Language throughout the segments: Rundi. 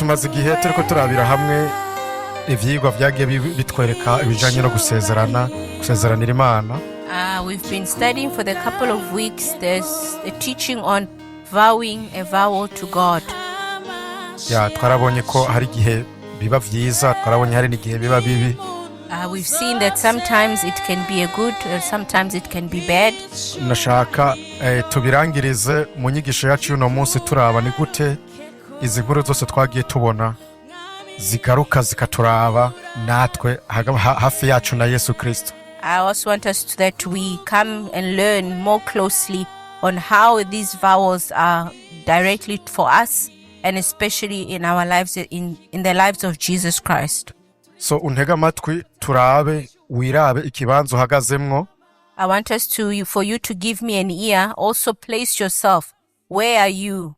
tumaze igihe turiko turabira hamwe ivyigwa vyagiye bitwereka ibijanye no gusezeranira Imana. We've been studying for the couple of weeks. There's a teaching on vowing a vow to God. Twarabonye ko hari igihe biba vyiza, twarabonye hari n'igihe biba bibi. We've seen that sometimes it can be a good or sometimes it can be bad. Nashaka tubirangirize mu nyigisho yacu y'uno munsi turaba ni gute izi nkuru zose twagiye tubona zigaruka zikaturaba natwe hafi yacu na Yesu Kristo. I also want us that we come and learn more closely on how these vows are directly for us and especially in our lives, in the lives of Jesus Christ. So untega amatwi turabe wirabe ikibanzo uhagazemwo. I want us for you to give me an ear. Also place yourself. Where are you?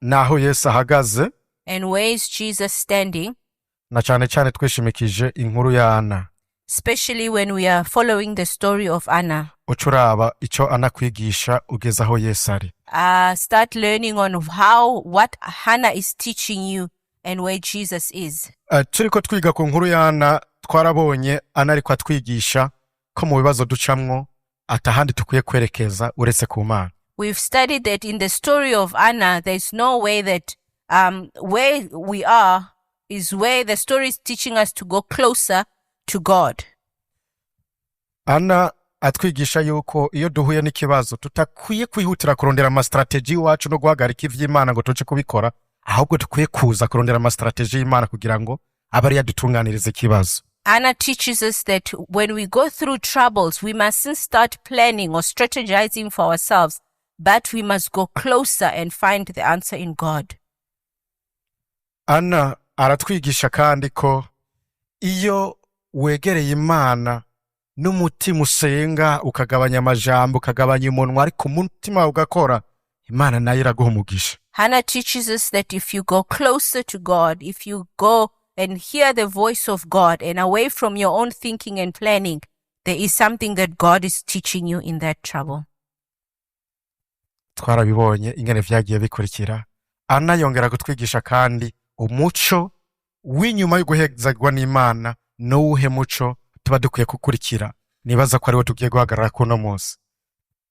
Naho Yesu ahagaze. And where is Jesus standing? Na cyane twishimikije inkuru ya Ana. Especially when we are following the story of Anna. Ucuraba ico anakwigisha ugeza aho Yesu ari. Start learning on what Hannah is teaching you and where Jesus is. Turiko twiga ku nkuru ya Ana, twarabonye Ana ariko atwigisha ko mu bibazo ducamwo atahandi tukwiye kwerekeza uretse ku Mana. We've studied that in the story of Anna, there's no way that where we are is where the story is teaching us to go closer to God. Ana atwigisha yuko iyo duhuye n'ikibazo tutakwiye kwihutira kurondera ama strategy wacu no guhagarika ivy'Imana ngo tuce kubikora, ahubwo tukwiye kuza kurondera ama strategy y'Imana kugira ngo abari yadutunganiriza ikibazo. Anna teaches us that when we go through troubles, we mustn't start planning or strategizing for ourselves, but we must go closer and find the answer in God. Anna aratwigisha kandi ko iyo wegereye Imana n'umutima usenga ukagabanya amajambo ukagabanya umunwa ariko umutima ugakora, Imana nayo iraguha umugisha. Hannah teaches us that if you go closer to God, if you go and hear the voice of God and away from your own thinking and planning, there is something that God is teaching you in that trouble. Twarabibonye ingene vyagiye bikurikira. Anna yongera kutwigisha kandi umuco w'inyuma yo guhezagwa n'Imana n'uwuhe muco tuba dukwiye kukurikira. Nibaza ko ariwo tugiye guhagarara kuno munsi.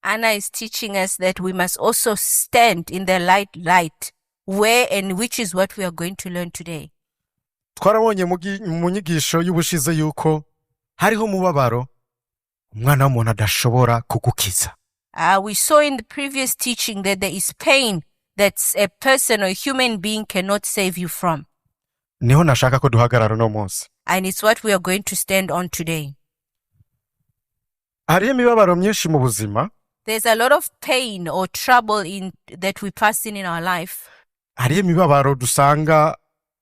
Anna is teaching us that we must also stand in the light, where and which is what we are going to learn today. Twarabonye mu nyigisho y'ubushize yuko hariho umubabaro umwana w'umuntu adashobora kugukiza. We saw in the previous teaching that there is pain that a person or a human being cannot save you from. Niho nashaka ko duhagarara no munsi. And it's what we are going to stand on today. Hariho imibabaro myinshi mu buzima. There's a lot of pain or trouble that we pass in our life. Hariho imibabaro dusanga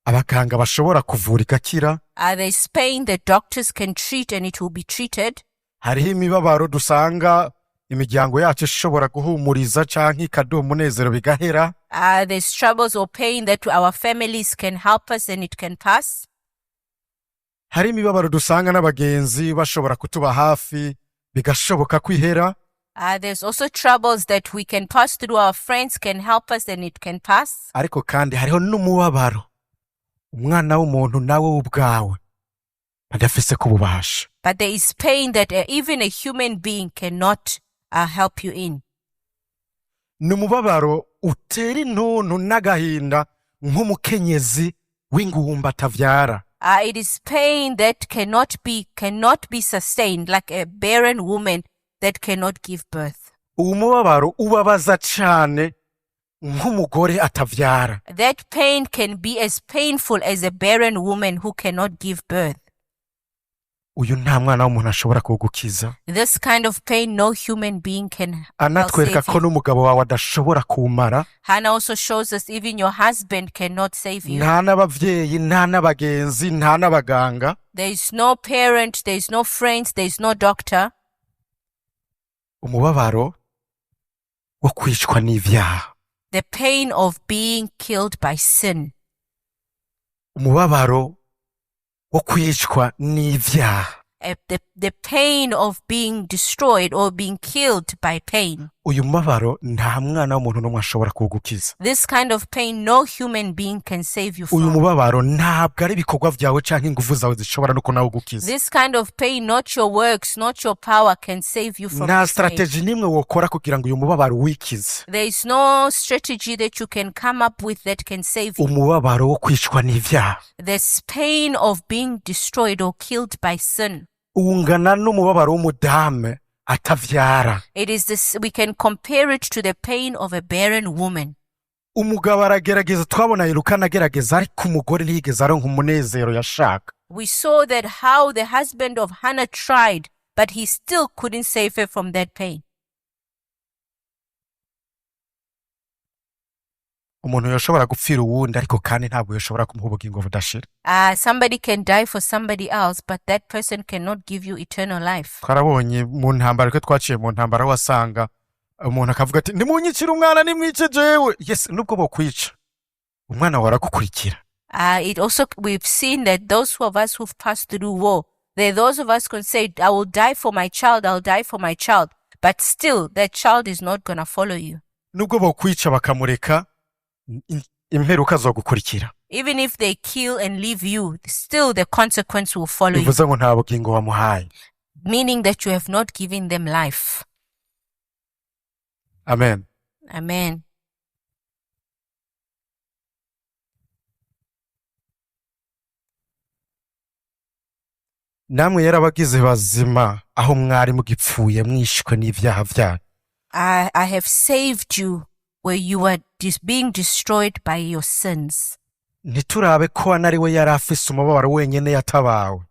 abaganga bashobora kuvura igakira. There's pain that doctors can treat and it will be treated. Hariho imibabaro dusanga imiryango yacu ishobora guhumuriza canke ikaduha umunezero bigahera. There's troubles or pain that our families can help us and it can pass. Hari imibabaro dusanga n'abagenzi bashobora kutuba hafi bigashoboka kwihera. There's also troubles that we can pass through, our friends can help us and it can pass. Ariko kandi hariho n'umubabaro umwana w'umuntu nawe ubwawe adafise kububasha. But there is pain that even a human being cannot help you in. N'umubabaro utera intuntu n'agahinda nk'umukenyezi w'ingumba atavyara. It is pain that cannot be sustained, like a barren woman that cannot give birth. Umubabaro ubabaza cyane nk'umugore atavyara. That pain can be as painful as a barren woman who cannot give birth. Uyu nta mwana w'umuntu ashobora kugukiza. This kind of pain no human being can anatwereka ko n'umugabo wawe adashobora kumara. Hannah also shows us even your husband cannot save you. Nta n'abavyeyi, nta n'abagenzi, nta n'abaganga. There is no parent, there is no friends, there is no doctor. Umubabaro wo kwicwa n'ivyaha. The pain of being killed by sin. Umubabaro wo kwicwa n'ivyaha. The pain of being destroyed or being killed by pain. uyu mubabaro nta mwana w'umuntu n'umwe ashobora kuwugukiza. This kind of pain, no human being can save you uyu from. mubabaro ntabwo ari ibikorwa byawe cyangwa ingufu zawe zishobora no kunawugukiza. This kind of pain, not your works, not your power, can save you from nta this pain. strategy n'imwe wokora kugira ngo uyu mubabaro wikize. There is no strategy that you can come up with that can save you. umubabaro wo kwicwa n'ibyaha This pain of being destroyed or killed by sin. ungana n'umubabaro w'umudame atavyara. It is this, we can compare it to the pain of a barren woman. umugabo aragerageza, twabona Elukana agerageza, ariko umugore ntiyigeze aronka umunezero yashaka. We saw that how the husband of Hannah tried, but he still couldn't save her from that pain. umuntu yoshobora gupfira uwundi ariko kandi ntabwo yoshobora kumuha ubugingo budashira. Somebody can die for somebody else, but that person cannot give you eternal life. twarabonye mu ntambara ko twaciye mu ntambara wasanga umuntu akavuga ati nimunyicire umwana nimwice jewe. Yes, nubwo bokwica umwana waragukurikira. We've seen that those of us who've passed through war, those of us can say, I will die for my child, I'll die for my child. But still, that child is not going to follow you. nubwo bokwica bakamureka, imperuka zogukurikira. Even if they kill and leave you, still the consequence will follow you. bivuze ngo nta bugingo wamuhaye. Meaning that you have not given them life. Amen. Amen. namwe yarabagize bazima aho mwari mugipfuye mwishwe n'ivyaha vyanyu. I have saved you where you were being destroyed by your sins. ntiturabe ko Ana ari we yari afise umubabaro wenyene yatabawe.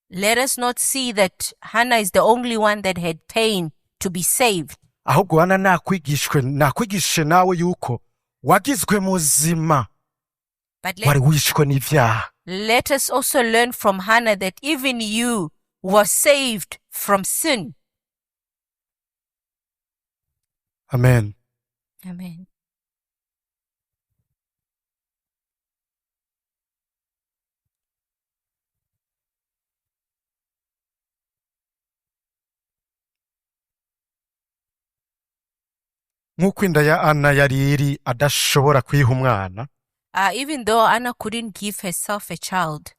Let us not see that Hannah is the only one that had pain to be saved. ahubwo Ana nakwigishe nawe yuko wagizwe muzima But wari wishwe n'ivyaha. let us also learn from Hannah that even you were saved from sin. Amen. Amen. nk'uko inda ya Ana yari iri adashobora kwiha umwana, Even though Anna couldn't give herself a child,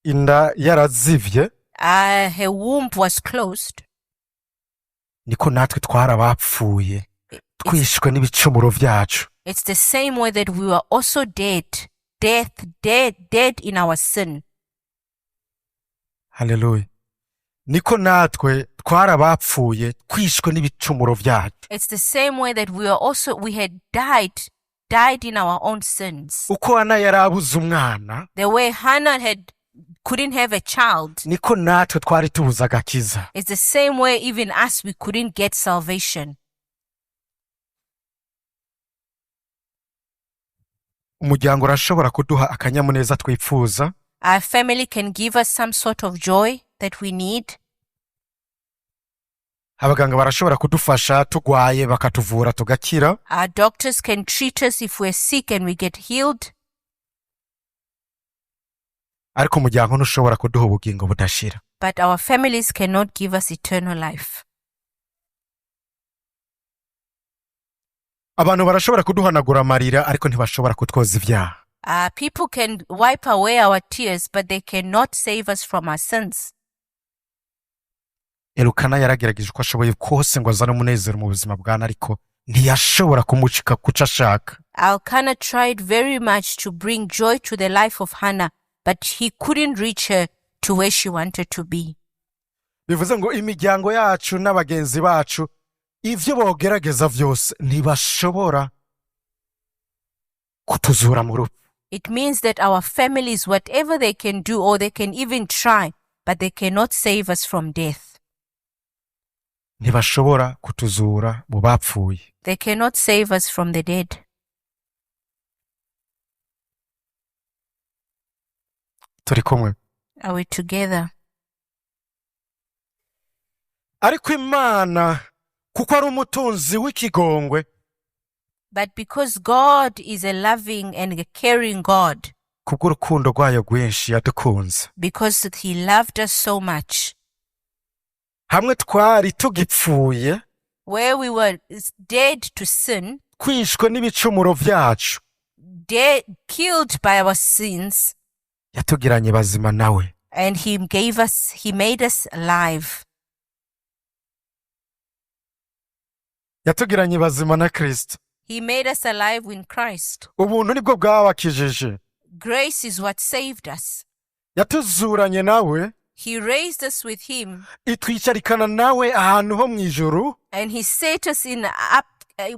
inda yarazivye, her womb was closed. niko natwe twarabapfuye twishwe n'ibicumuro vyacu. It's the same way that we were also dead in our sin. Haleluya. niko natwe twarabapfuye twishwe n'ibicumuro vyacu. It's the same way that we had died in our own sins. uko Ana yarabuze umwana, The way Hannah couldn't have a child, niko natwe twari tubuze agakiza. it's the same way even us, we couldn't get salvation. umuryango urashobora kuduha akanyamuneza twifuza, Our family can give us some sort of joy that we need. abaganga barashobora kudufasha tugwaye bakatuvura tugakira, Our doctors can treat us if we're sick and we get healed. ariko umuryango ntushobora kuduha ubugingo budashira. But our families cannot give us eternal life. abantu barashobora kuduhanagura amarira ariko ntibashobora kutwoza ibyaha. People can wipe away our tears, but they cannot save us from our sins. Elukana yaragerageje uko ashoboye kose ngo azane umunezero mu buzima bwa Ana, ariko ntiyashobora kumucika kuca ashaka. Elkanah tried very much to bring joy to the life of Hannah, but he couldn't reach her to where she wanted to be. bivuze ngo imiryango yacu n'abagenzi bacu ivyo bogerageza vyose ntibashobora kutuzura mu rupfu. It means that our families, whatever they can do, or they can even try, but they cannot save us from death. ntibashobora kutuzura mu bapfuye. They cannot save us from the dead. turi kumwe. Are we together? ariko Imana kuko ari umutunzi w'ikigongwe, But because God is a loving and a caring God, kubw'urukundo rwayo rwinshi yadukunze, because He loved us so much, hamwe twari tugipfuye where we were dead to sin, twishwe n'ibicumuro vyacu, dead, killed by our sins, yatugiranye bazima nawe. and he made us alive. Yatugiranye bazima na Kristo. He made us alive in Christ. Ubuntu nibwo bwabakijije. Grace is what saved us. Yatuzuranye nawe, He raised us with him, itwicarikana nawe ahantu ho mw'ijuru, and he set us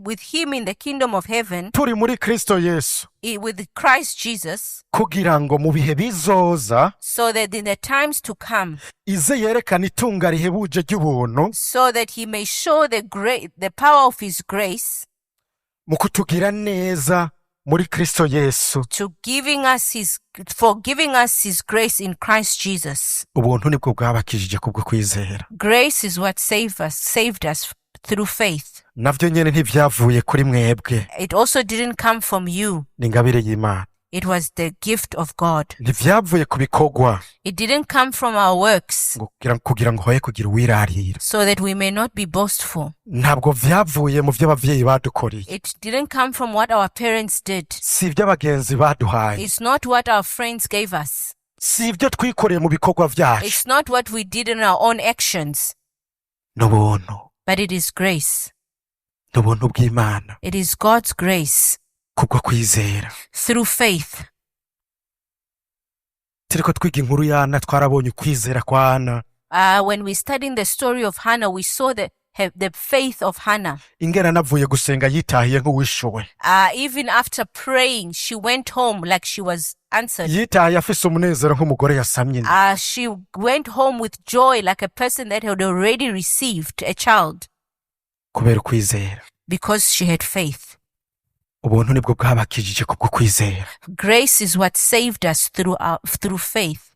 with him in the kingdom of heaven, turi muri Kristo Yesu, with Christ Jesus, kugira ngo mu bihe bizoza so that in the times to come, ize yerekana itunga rihebuje ry'ubuntu, so that he may show the power of his grace, mu kutugira neza muri Kristo Yesu. for giving us his grace in Christ Jesus. Ubuntu nibwo bwabakijije kubwo kwizera. Grace is what saved us through faith. Navyo nyene ntivyavuye kuri mwebwe. It also didn't come from you. Ni ingabire y'Imana. It was the gift of God. Ntivyavuye ku bikorwa. It didn't come from our works, kugira ngo hoye kugira uwirarira. so that we may not be boastful. Ntabwo vyavuye mu vyo abavyeyi badukoreye. It didn't come from what our parents did. Si ivyo abagenzi baduhaye. It's not what our friends gave us. Si ivyo twikoreye mu bikorwa vyacu. It's not what we did in our own actions. N'ubuntu. But it is grace. N'ubuntu bw'Imana. It is God's grace Kubwo kwizera. through faith. Turiko twiga inkuru ya Hana, twarabonye ukwizera kwa Hana. When we studied the story of Hannah, we saw the faith of Hannah. Ingene anavuye gusenga yitahiye nk'uwishuwe. Even after praying, she went home like she was answered. Yitahiye afise umunezero nk'umugore yasamye inda. She went home with joy like a person that had already received a child, Kubera ukwizera. because she had faith. Ubuntu nibwo bwabakijije kubwo kwizera. Grace is what saved us through faith.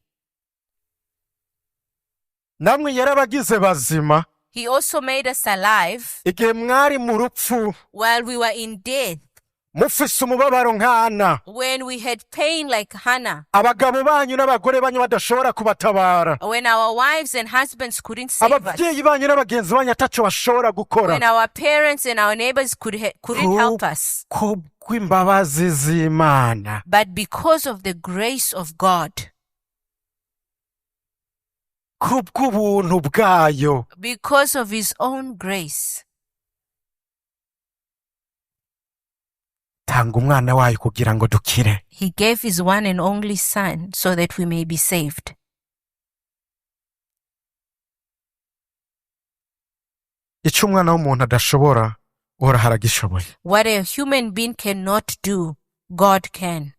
Namwe yarabagize bazima. He also made us alive Igihe mwari mu rupfu, while we were in death, mufise umubabaro nka Hana. when we had pain like Hannah, Abagabo banyu n'abagore banyu badashobora kubatabara. when our wives and husbands couldn't save us, Abavyeyi banyu n'abagenzi banyu ataco bashobora gukora. when our parents and our neighbors couldn't help us. Kubw'imbabazi z'Imana. But because of the grace of God, Kubw'ubuntu bwayo. because of his own grace, Tanga umwana wayo kugira ngo dukire. he gave his one and only son so that we may be saved. Ico umwana w'umuntu adashobora, Uhoraho aragishoboye. What a human being cannot do, God can.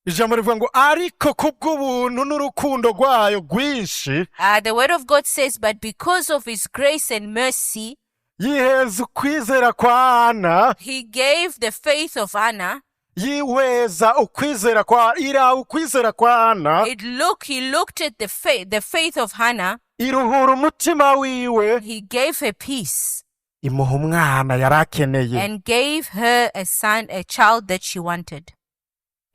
Ijambo rivuga ngo ariko kubw'ubuntu n'urukundo rwayo rwinshi, The word of God says, but because of his grace and mercy, yiheza ukwizera kwa Hana, he gave the faith of Hannah. yihweza ukwizera kwa ukwizera kwa Hana, He looked at the faith of Hannah. iruhura umutima wiwe, He gave her peace imuha umwana yarakeneye, and gave her a child that she wanted.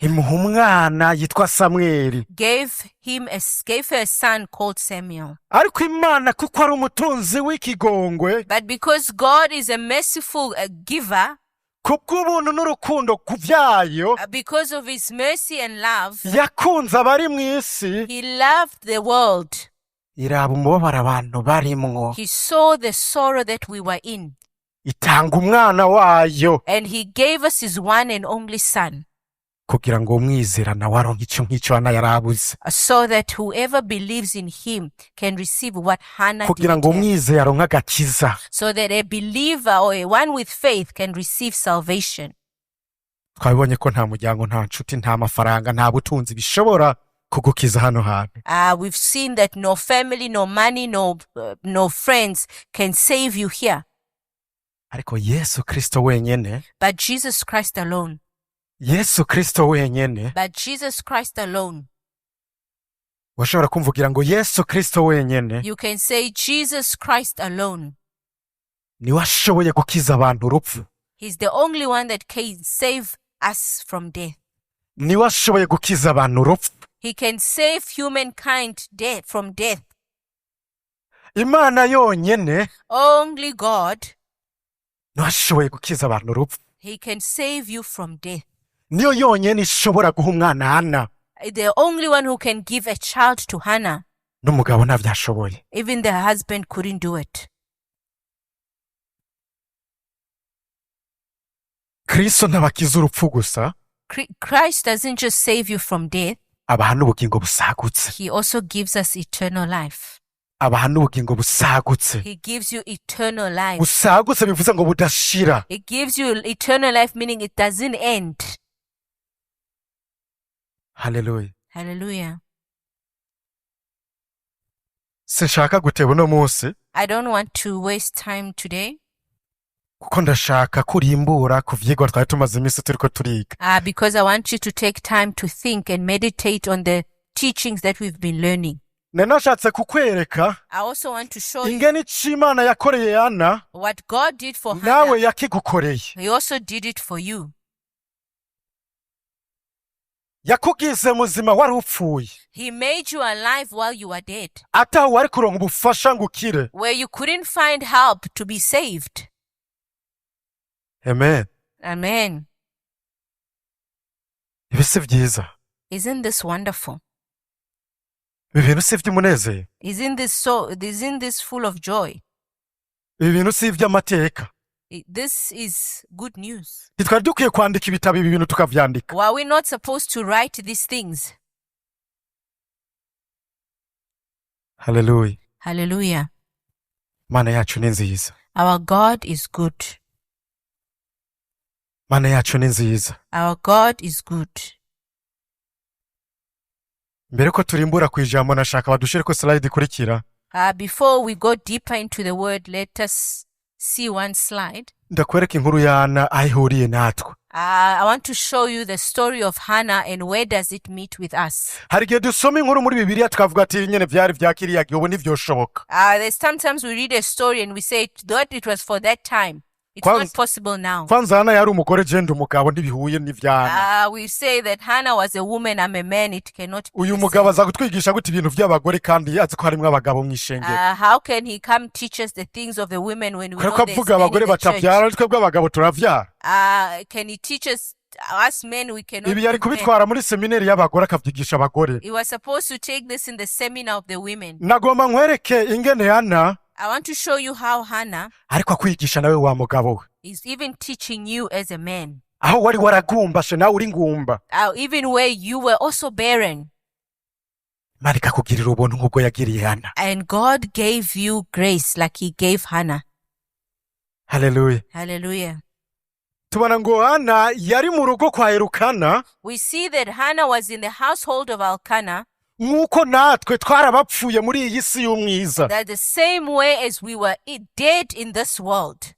imuha umwana yitwa Samweli. Gave her a son called Samuel. Ariko Imana kuko ari umutunzi w'ikigongwe, But because God is a merciful giver, kubw'ubuntu n'urukundo kuvyayo, because of his mercy and love, yakunze abari mw'isi, he loved the world. iraba umubabaro abantu barimwo, He saw the sorrow that we were in, itanga umwana wayo, and he gave us his one and only son, kugira ngo umwizera nawe aronke ico nk'ico Hana yarabuze, so that whoever believes in him can receive what Hannah kugira ngo did, umwizera aronke agakiza. so that a believer or a one with faith can receive salvation. Twabibonye ko nta muryango, nta nshuti, nta mafaranga, nta butunzi bishobora kugukiza hano hantu. We've seen that no family, no money, no friends can save you here, Ariko Yesu Kristo wenyene, but Jesus Christ alone. Yesu Kristo wenyene, But Jesus Christ alone. washobora kumvugira ngo Yesu Kristo wenyene, You can say Jesus Christ alone. niwe ashoboye gukiza abantu urupfu. He's the only one that can save us from death. Niwe ashoboye gukiza abantu urupfu. He can save humankind from death. imana yonyene Only God, niyo ashoboye gukiza abantu urupfu. He can save you from death. Niyo yonyene ishobora guha umwana Hana. The only one who can give a child to Hannah. N'umugabo ntavyashoboye. Even the husband couldn't do it. Kristo ntabakiza urupfu gusa, Christ doesn't just save you from death, abaha n'ubugingo busagutse. He also gives us eternal life. Abaha n'ubugingo busagutse. He gives you eternal life. Busagutse bivuze ngo budashira. He gives you eternal life, meaning it doesn't end. Hallelujah. Hallelujah. Sinshaka guteba uno munsi, I don't want to waste time today, kuko ndashaka kurimbura ku vyigwa twari tumaze iminsi turiko turiga. because I want you to take time to think and meditate on the teachings that we've been learning. Nashatse kukwereka I also want to show you ingene c'Imana yakoreye Hana, what God did for nawe Hannah. yakigukoreye. He also did it for you. Yakugize muzima wari upfuye, He made you alive while you were dead, ataho wari kuronka ubufasha ngo ukire. where you couldn't find help to be saved. Amen. Amen. Ibi si vyiza? Isn't this wonderful? Ibi bintu si ivy'umunezero? Isn't this full of joy? Ibi bintu si ivy'amateka? This is good news. Ntitwari dukwiye kwandika ibitabo ibi bintu tukavyandika? Were we not supposed to write these things? Hallelujah. Hallelujah. Mana yacu ni nziza. Our God is good. Mana yacu ni nziza. Our God is good. Mbere ko turimbura ku ijambo nashaka badushireko slide ikurikira. Before we go deeper into the word, let us see one slide. Ndakwereka inkuru ya Hana aho ihuriye natwe. I want to show you the story of Hannah and where does it meet with us. Hari igihe dusoma inkuru muri Bibiliya tukavuga ati nyene vyari vyakiriya gihe ubu ntivyoshoboka. There's sometimes we read a story and we say that it was for that time. It's not possible now. Kwanza Hana yari umugore jenda umugabo ntibihuye n'ivyana. We say that Hannah was a woman, I'm a man, it cannot be. Uyu mugabo aza gutwigisha gute ibintu vy'abagore kandi azi ko harimwo abagabo mw'ishengero. How can he come teach us the things of the women when we know Kuko avuga abagore batavyara twebwe abagabo turavyara. Can he teach us men we cannot? Ibi yari kubitwara muri seminari y'abagore akavyigisha abagore. He was supposed to take this in the seminar of the women. Nagomba nkwereke ingene Hana, I want to show you how Hannah ariko akwigisha nawe wa mugabo we. is even teaching you as a man. Aho wari waragumbashe nawe uri ngumba. Even where you were also barren. Imana ikakugirira ubuntu nk'ubwo yagiriye Hana. And God gave you grace like he gave Hannah. Hallelujah. Hallelujah. Tubona ngo Hana yari mu rugo kwa Elukana. We see that Hannah was in the household of Elkanah. Nk'uko natwe twarabapfuye muri iyi si y'umwiza. That the same way as we were dead in this world.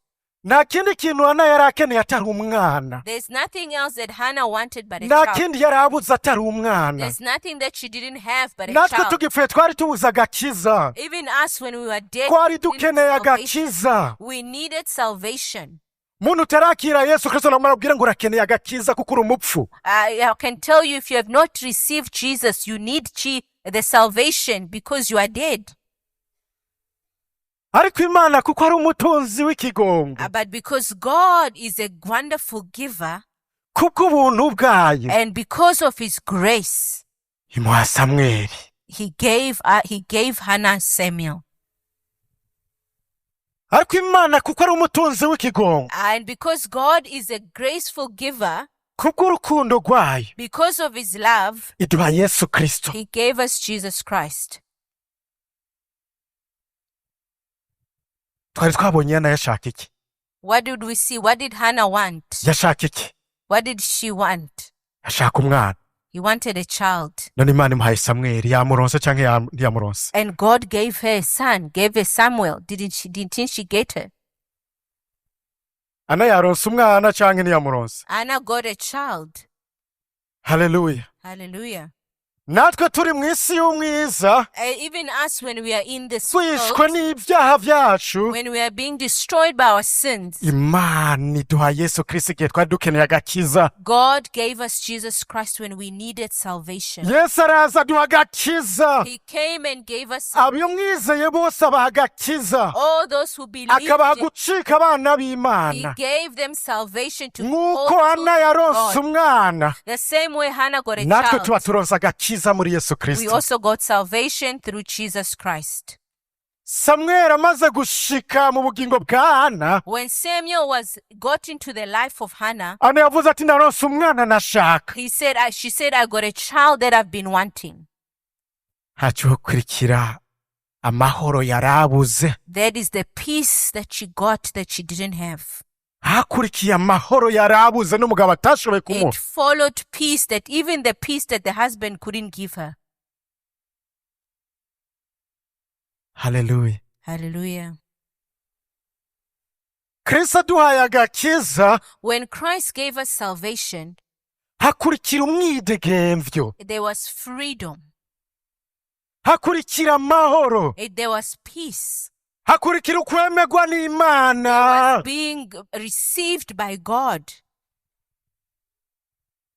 Nta kindi kintu Hana yari akeneye atari umwana. There's nothing else that Hannah wanted but a Nta child. kindi yari abuze atari umwana. There's nothing that she didn't have but a Natwe child. tugipfuye twari tubuze agakiza. Even us when we were dead, Twari dukeneye agakiza. we needed salvation. Muntu utarakira Yesu Kristo namubwira ngo urakeneye agakiza kuko uri umupfu. I can tell you if you have not received Jesus, you need the salvation because you are dead. Ariko Imana kuko ari umutunzi w'ikigongo. But because God is a wonderful giver, Kuko ubuntu bwayo. and because of his grace, Imuha Samweli. he gave Hannah Samuel. Ariko Imana kuko ari umutunzi w'ikigongo. And because God is a graceful giver, Kuko urukundo rwayo. because of his love, Iduha Yesu Kristo. he gave us Jesus Christ. Twari twabonye Hana yashaka iki? What did we see? What did Hannah want? Yashaka iki? What did she want? Yashaka umwana. He wanted a child. None Imana imuhaye Samweli, yamuronse canke ntiyamuronse? And God gave her a son, gave her Samuel. Didn't she get it? Hana yaronse umwana canke ntiyamuronse? Hannah got a child. Hallelujah. Hallelujah. natwe turi mu isi y'umwiza even us when we are in this twishwe world, n'ibyaha byacu, when we are being destroyed by our sins, imana iduha yesu kristo igihe twari dukeneye agakiza. God gave us Jesus Christ when we needed salvation. yesu araza aduha agakiza, He came and gave us abamwizeye bose abaha agakiza, all those who believed akabaha him. gucika abana He b'imana, gave them salvation to nk'uko hold hana to yaronse God. umwana, The same way Hannah got a natwe tuba child, turonse agakiza muri yesu we kristo. also got salvation through Jesus Christ. samweli amaze gushika mu bugingo bwa hana, When Samuel got into the life of Hannah, hana yavuze ati ndaronse umwana nashaka. she said, I got a child that I've been wanting. haciye amahoro yarabuze, That is the peace that she got that she didn't have. hakurikiye amahoro yarabuze n'umugabo atashoboye It kumuha. followed peace, that even the peace that the husband couldn't give her. haleluya. Hallelujah. kristo aduhaye agakiza, When Christ gave us salvation, hakurikira umwidegemvyo, there was freedom. hakurikira amahoro, There was peace. hakurikira ukwemegwa n'imana. Being received by God.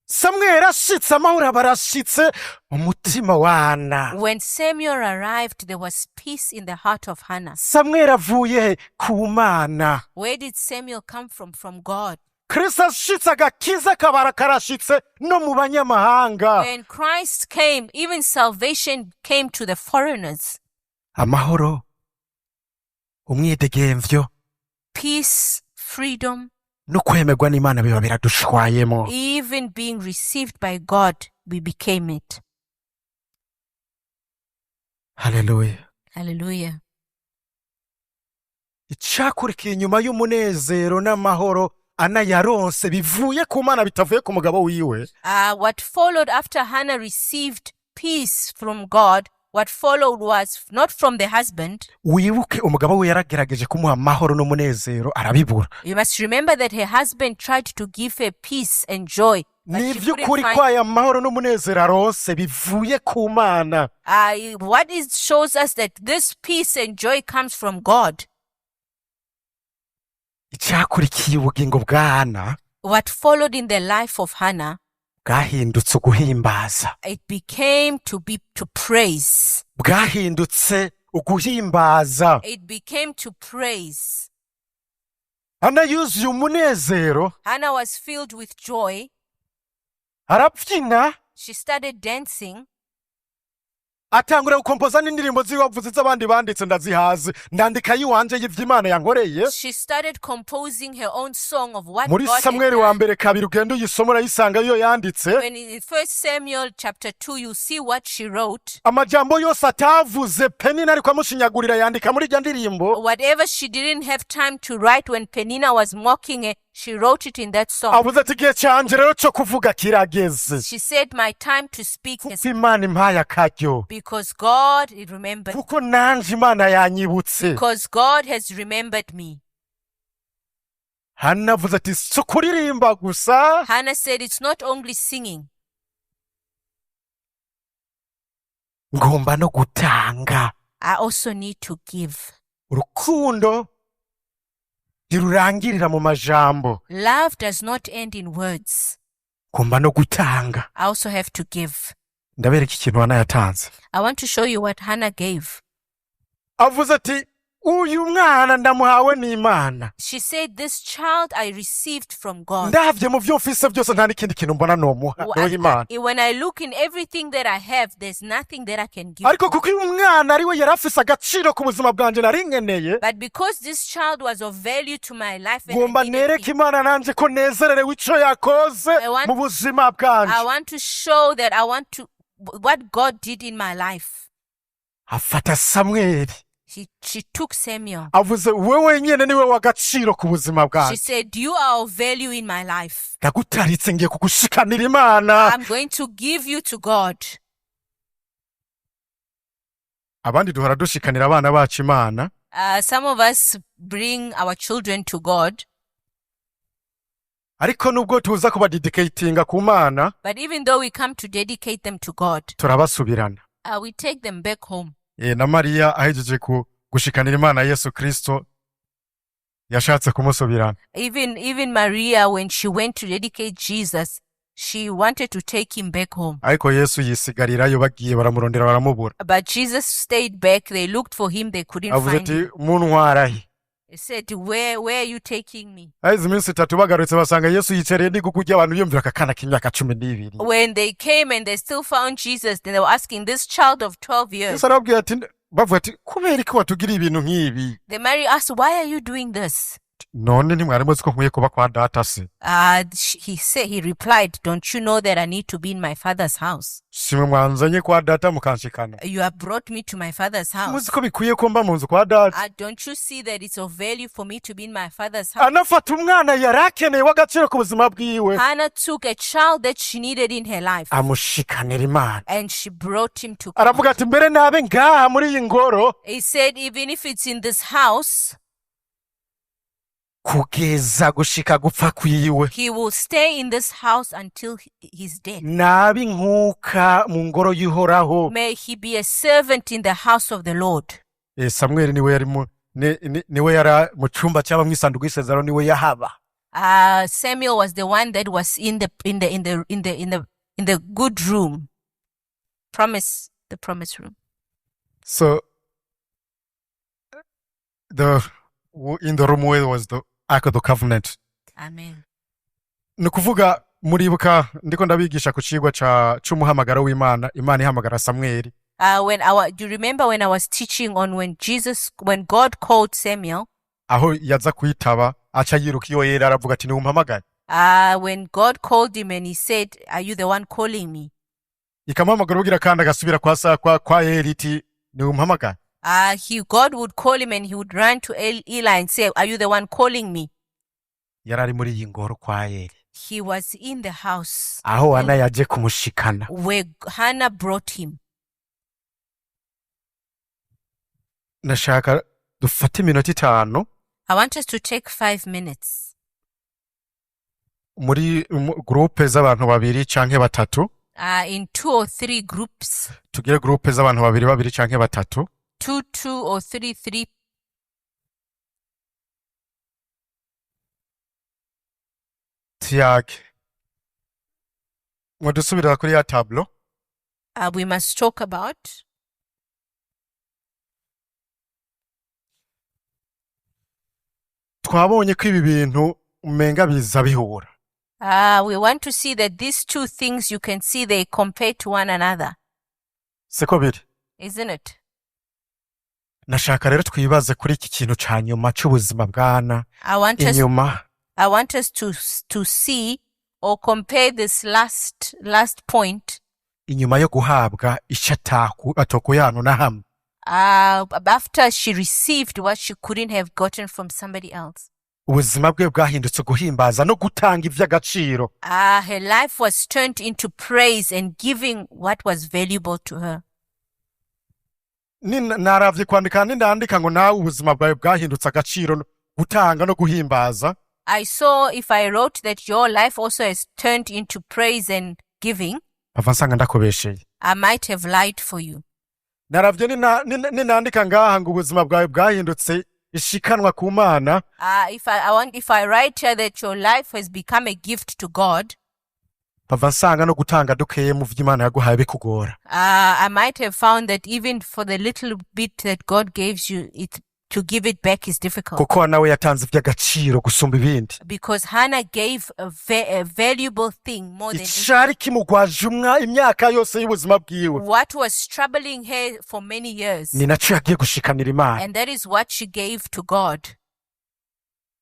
samweli ashitse amahoro aba arashitse umutima wa hana. When Samuel arrived, there was peace in the heart of Hannah. samweli avuye ku mana. Where did Samuel come from? From God. kristo ashitse agakiza kabara karashitse no mu banyamahanga. When Christ came, even salvation came to the foreigners. amahoro, umwidegemvyo Peace, freedom, no kwemegwa n'imana biba biradushwayemo. even being received by God, we became it. haleluya. Hallelujah. icakurikiye inyuma y'umunezero n'amahoro ana yaronse bivuye ku mana bitavuye ku mugabo wiwe, What followed after Hannah received peace from God, what followed was not from the husband. wibuke umugabo we yaragerageje kumuha amahoro n'umunezero arabibura. You must remember that her husband tried to give her peace and joy. But ni she ivy'ukuri couldn't find. kwayo amahoro n'umunezero aronse bivuye ku mana. What is shows us that this peace and joy comes from God. icakurikiye ubugingo bwa hana What followed in the life of Hannah, bwahindutse uguhimbaza, it became to praise. bwahindutse uguhimbaza. It became to praise. hana yuzuye umunezero, Hannah was filled with joy. arabyina, She started dancing. atangura gukompoza n'indirimbo z'iwavuze z'abandi banditse ndazihaze, ndandika yiwanje y'ivy'imana yankoreye. She started composing her own song of what muri God had samweli done. wa mbere kabiri ugenda uyisoma urayisanga iyo yanditse. When in 1 Samuel chapter 2, you see what she wrote. amajambo yose atavuze penina ariko amushinyagurira yandika muri irya ndirimbo. Whatever she didn't have time to write when Penina was mocking her, she wrote it in that song. avuze ati igihe canje rero cyo kuvuga kirageze, She said, my time to speak has kuko imana impaye akaryo, because God remembered. kuko nanje imana yanyibutse. Because God has remembered me. hana avuze ati si ukuririmba gusa, Hannah said, it's not only singing. ngomba no gutanga. I also need to give. urukundo ntirurangirira mu majambo, Love does not end in words. ngomba no gutanga. I also have to give. ndabereka ikintu hana yatanze. I want to show you what Hannah gave. avuze ati uyu mwana ndamuhawe n'imana, She said, this child I received from God. ndavye mu vyo mfise byose nta n'ikindi kintu mbona nomuha noha imana. When I look in everything that I have, there's nothing that I can give. ariko kuko uyu mwana ari we yari afise agaciro ku buzima bwanje nari nkeneye, But because this child was of value to my life, and ngomba I needed nereke him, imana nanje ko nezererewe ico yakoze I want- mu buzima bwanje. I want to show that I want to what God did in my life. afata samweli, She took Samuel. avuze wewe nyene niwe w'agaciro ku buzima She bwanje, said, you are of value in my life. ndagutaritse ngiye kugushikanira imana. I'm going to give you to God. abandi duhora dushikanira abana bacu imana, Some of us bring our children to God. ariko nubwo tuza kubadedicatinga ku Mana But even though we come to dedicate them to God, turabasubirana. we take them back home. Na Mariya ahejeje gushikanira Imana Yesu Kristo yashatse kumusubirana. Even Maria, when she went to dedicate Jesus, she wanted to take him back home. Ariko Yesu yisigarirayo, bagiye baramurondera baramubura. But Jesus stayed back. They looked for him. They couldn't Avuze find ati him. muntwarahe. He said, where are you taking me? Haize iminsi 3 bagarutse basanga Yesu yicereye n'igukujya abantu biyumvira akana k'imyaka 12. When they came and they still found Jesus, then they were asking this child of 12 years. Yesu arababwira ati, bavuga ati kubera ko watugiriye ibintu nk'ibi. Then Mary asked, why are you doing this? None ntimwari muzi ko nkwiye kuba kwa data se? He replied, don't you know that I need to be in my father's house? Simwe mwanzanye kwa data mukanshikana. You have brought me to my father's house. Muzi ko bikwiye ko mba mu nzu kwa data. Don't you see that it's of value for me to be in my father's house? Anafata umwana yarakeneye w'agaciro ku buzima bwiwe. Hannah took a child that she needed in her life. Amushikanira Imana. And she brought him to Aravuga God. ati mbere nabe ngaha muri iyi ngoro. He said, even if it's in this house, kugeza gushika gupfa kwiwe. he will stay in this house until he's dead. Nabi nkuka mu ngoro y'Ihoraho. May he be a servant in the house of the Lord. Samuel niwe yari niwe yara mu cyumba cy'abamwe isanduku y'isezerano niwe yahaba. Samuel was the one that was in the good room. The promise room. So in the room where was the Ark of the Covenant. Amen. Nukuvuga muribuka ndiko ndabigisha ku cigwa c'umuhamagaro w'Imana, Imana ihamagara Samuel. Do you remember when I was teaching on when God called Samuel? Aho yaza kwitaba aca yiruka iyo yera aravuga ati niwumpamagare. When God called him and he said, are you the one calling me? Ikamuhamagara ugira kandi agasubira kwa Eli iti niwumpamagare. God would call him and he would run to Eli and say, are you the one calling me? Yarari muri iyi ngoro kwa Eli. He was in the house. Aho Hana yaje kumushikana. Where Hannah brought him. Nashaka dufate iminota 5. I want us to take 5 minutes. Muri groupe z'abantu babiri canke batatu. In 2 or 3 groups. Tugire groupe z'abantu babiri canke batatu. 2 or 3. Tiag. Mwadusubira kuri ya tableau. We must talk about. Twabonye ko ibi bintu umenga biza bihura. We want to see that these 2 things, you can see they compare to one another. Siko biri. Isn't it? Nashaka rero twibaze kuri iki kintu ca nyuma c'ubuzima bwana. I want us to see or compare this last point. Inyuma yo guhabwa icyo atokuyano na hamwe. After she received what she couldn't have gotten from somebody else. Ubuzima bwe bwahindutse guhimbaza no gutanga ivy'agaciro. Her life was turned into praise and giving what was valuable to her. Naravye kwandika ndandika ngo nawe ubuzima bwawe bwahindutse agaciro gutanga no guhimbaza. I saw if I wrote that your life also has turned into praise and giving. Avansanga ndakobesheye. I might have lied for you. Naravye nandika ngaha ngo ubuzima bwawe bwahindutse ishikanwa ku Mana. If I write here that your life has become a gift to God. Avansanga no gutanga dukeye mu vy'Imana yaguhaye bikugora. I might have found that even for the little bit that God gives you, to give it back is difficult. Kuko nawe yatanze ivy'agaciro gusumba ibindi. Because Hannah gave a valuable thing more than Icari kimugwaje imyaka yose y'ubuzima bwiwe. what was troubling her for many years. Ni naco yagiye gushikanira Imana. And that is what she gave to God.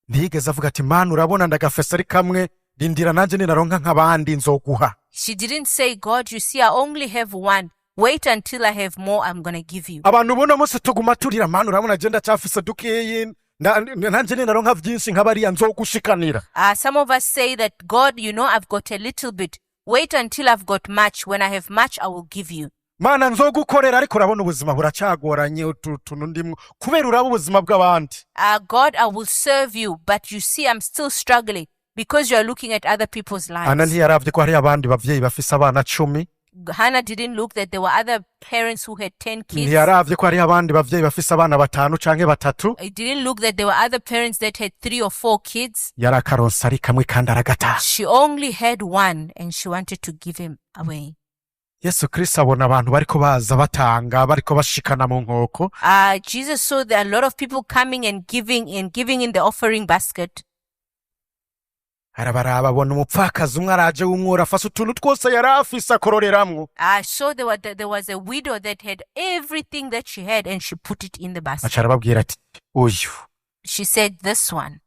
Ntiyigeze avuga ati Mana urabona ndagafesa ari kamwe rindira nanje ninaronka nk'abandi nzoguha. She didn't say, God, you see, I only have one. Wait until I have more, I'm going to give you. Abantu bona mose tuguma turira Mana urabona je ndacafise dukeye nanje ninaronka vyinshi nk'abariya nzogushikanira. Some of us say that, God, you know, I've got a little bit. Wait until I've got much. When I have much, I will give you. Mana nzogukorera ariko urabona ubuzima buracagoranye utuntu ndimwe kubera uraba ubuzima bw'abandi. God, I will serve you, but you see, I'm still struggling because you are looking at other people's ana lives. ntiyaravye ko hari abandi bavyeyi bafise abana 10 Hannah didn't look that there were other parents who had 10 kids. ntiyaravye ko hari abandi bavyeyi bafise abana 5 canke 3 It didn't look that there were other parents that had 3 or 4 kids. yari akaronsa ari kamwe kandi aragataha. She only had one and she wanted to give him away. Yesu Kristo abona abantu bariko baza batanga bariko bashikana mu nkoko. Jesus saw that a lot of people coming and giving in the offering basket. Arabaraba abona umupfakazi umwe araje w'umwora afase utuntu twose yari afise akororeramwo. So there was a widow that had everything that she had and she put it in the basket. Aca arababwira ati uyu She said, this one,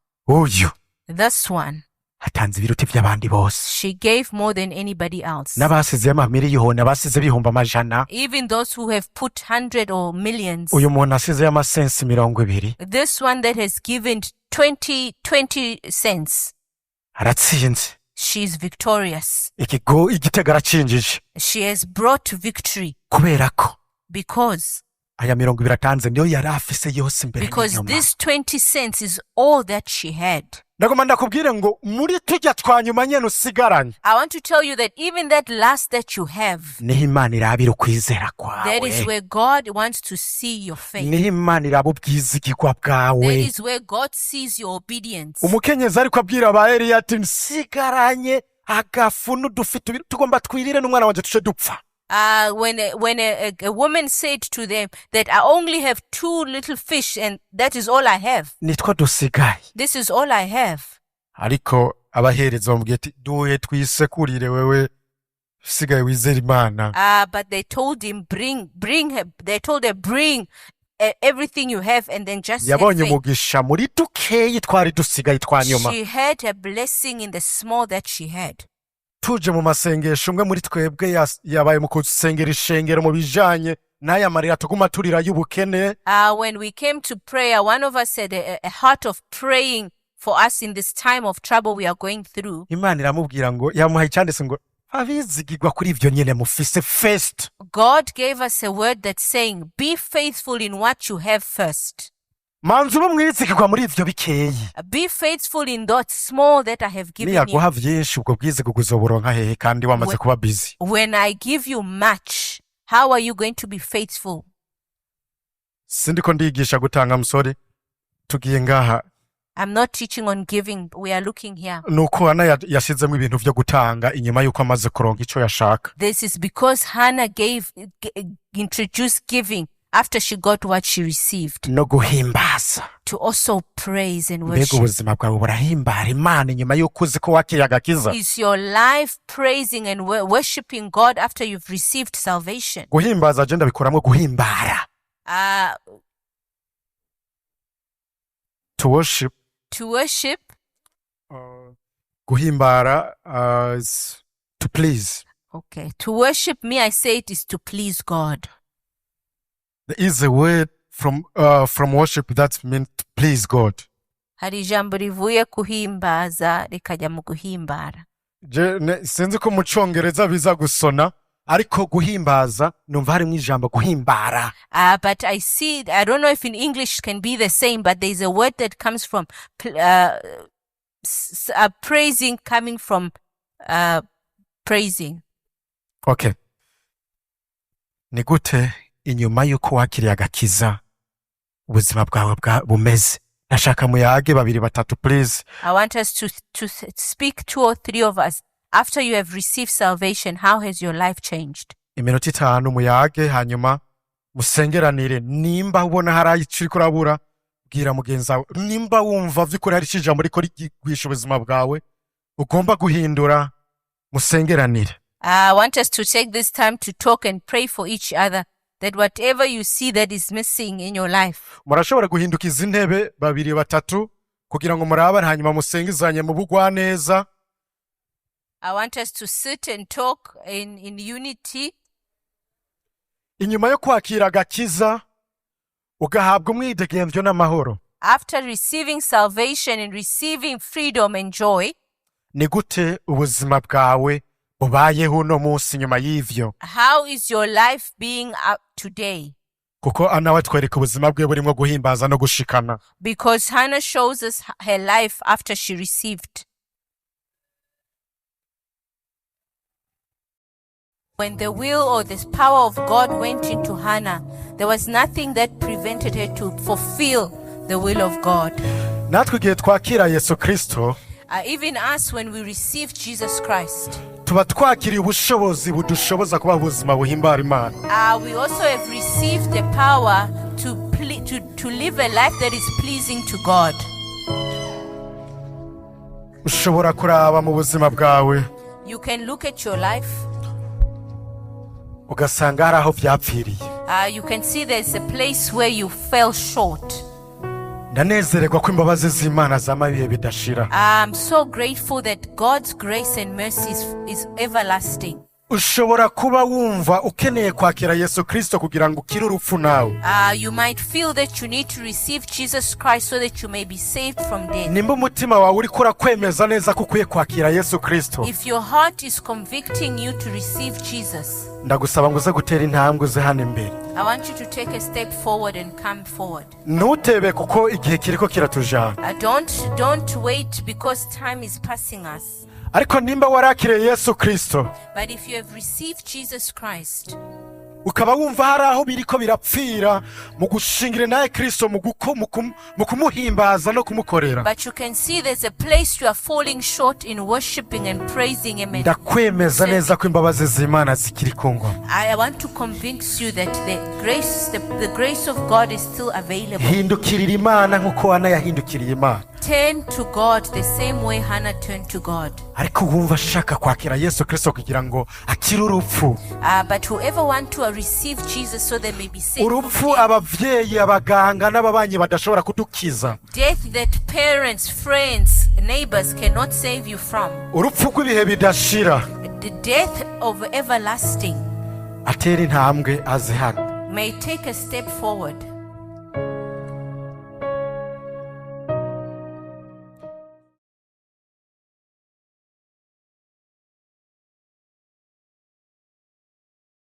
this one. atanze ibiruti by'abandi bose. She gave more than anybody else. N'abasize amamiliyoni abasize ibihumbi amajana. Even those who have put 100 or millions. Uyu muntu asize amasensi 20. This one that has given 20 cents. Aratsinze. She's victorious. Igitego aracinjije. She has brought victory. Kubera ko Because aya 20 atanze niyo yari afise yose imbere n'inyuma. Because this 20 cents is all that she had. Nagomba ndakubwire ngo muri tujya twanyuma nyene usigaranye. I want to tell you that even that last that you have, niho Imana irabira ukwizera kwawe. that is where God wants to see your faith. niho Imana iraba ubwizigirwa bwawe. That is where God sees your obedience. Umukenyezi ariko abwira aba Eliya ati nsigaranye agafu n'udufi tubiri tugomba twirire n'umwana wanje tuce dupfa. When a woman said to them that I only have 2 little fish and that is all I have. Nitwa dusigaye. This is all I have. Ariko abahereza bamubwiye ati duhe twisekurire wewe sigaye wizera Imana. But they told him they told her bring everything you have and then just yabonye umugisha muri dukeyi twari dusigaye twanyuma. She had a blessing in the small that she had. Tuje mu masengesho umwe muri twebwe yabaye mu kusengera ishengero mu bijanye n'aya marira tuguma turira y'ubukene. When we came to prayer, one of us had a heart of praying for us in this time of trouble we are going through. Imana iramubwira ngo yamuhaye cyanditse ngo abizigirwa kuri ivyo nyene mufise first. God gave us a word that's saying be faithful in what you have first. Manzu bumwizigirwa muri ivyo bikeyi. Be faithful in that small that I have given you. Niyaguha vyinshi ubwo bwizigirwa uzoburonka hehe kandi wamaze kuba busy. When I give you much, how are you going to be faithful? Sindiko ndigisha gutanga musore tugiye ngaha. I'm not teaching on giving. We are looking here. Nuko Hana yashizemo ibintu vyo gutanga inyuma yuko amaze kuronka ico yashaka. This is because Hannah introduced giving after she got what she received. No guhimbaza. To also praise and worship. Mbega ubuzima bwawe burahimbara Imana inyuma yuko uzi ko wakiriye agakiza. Is your life praising and worshiping God after you've received salvation? Guhimbaza agenda bikoramwe guhimbara. To worship. Guhimbara is to please. Okay. To worship me, I say it is to please God. There is a word from worship that means to please God. Hari ijambo rivuye kuhimbaza rikajya mu guhimbara. Sinzi ko mu Congereza biza gusona ariko guhimbaza numva harimo ijambo guhimbara. But I don't know if in English can be the same, but there's a word that comes from praising, coming from praising. Okay. Ni gute inyuma yuko wakiriye agakiza ubuzima bwawe bumeze? Nashaka muyage 2-3 please. I want us to speak 2 or 3 of us. After you have received salvation, how has your life changed? Iminota 5 muyage hanyuma musengeranire. Nimba ubona hari icyo kurabura bwira mugenzi wawe. Nimba wumva vy'ukuri hari ijambo riko rigwisha ubuzima bwawe ugomba guhindura, musengeranire. I want us to take this time to talk and pray for each other, that whatever you see that is missing in your life. Murashobora guhindukiza intebe 2-3 kugira ngo murabane hanyuma musengizanye mu bugwaneza. I want us to sit and talk in unity. Inyuma yo kwakira agakiza ugahabwa umwidegemvyo n'amahoro. After receiving salvation and receiving freedom and joy, ni gute ubuzima bwawe bubayeho uno munsi nyuma y'ivyo? How is your life being up today? Kuko anawe twereka ubuzima bwe burimo guhimbaza no gushikana. Because Hannah shows us her life after she received. When the will or the power of God went into Hannah, there was nothing that prevented her to fulfill the will of God. natwe igihe twakira Yesu Kristo Even us, when we receive Jesus Christ, tuba twakiriye ubushobozi budushoboza kuba ubuzima buhimbara Imana. we also have received the power to live a life that is pleasing to God. ushobora kuraba mu buzima bwawe You can look at your life. ugasanga hari aho byapfiriye. You can see there's a place where you fell short. ndanezererwa ko imbabazi z'Imana zama ibihe bidashira. I'm so grateful that God's grace and mercy is everlasting. ushobora kuba wumva ukeneye kwakira Yesu Kristo kugira ngo ukire urupfu nawe. You might feel that you need to receive Jesus Christ so that you may be saved from death. nimba umutima wawe uri kwemeza neza ko ukwiye kwakira Yesu Kristo, If your heart is convicting you to receive Jesus, ndagusaba ngo uze gutera intambwe uze hano imbere. I want you to take a step forward and come forward. ntutebe kuko igihe kiriko kiratujana. Don't wait because time is passing us. ariko nimba warakiriye Yesu Kristo But if you have received Jesus Christ, ukaba wumva hari aho biriko birapfira mu gushingira naye Kristo mu kumuhimbaza no kumukorera, but you can see there's a place you are falling short in worshiping and praising Him. ndakwemeza neza ko imbabazi z'Imana zikiri kungwa. I want to convince you that the grace of God is still available. hindukirira Imana nk'uko Hana yahindukiriye Imana. Turn to God the same way Hannah turned to God. ariko wumva ashaka kwakira Yesu Kristo kugira ngo akire urupfu. But whoever want to receive Jesus so they may be saved from urupfu death. abavyeyi abaganga n'ababanyi badashobora kudukiza. Death that parents, friends, neighbors cannot save you from. urupfu rw'ibihe bidashira. The death of everlasting. atera intambwe aze hano. May take a step forward.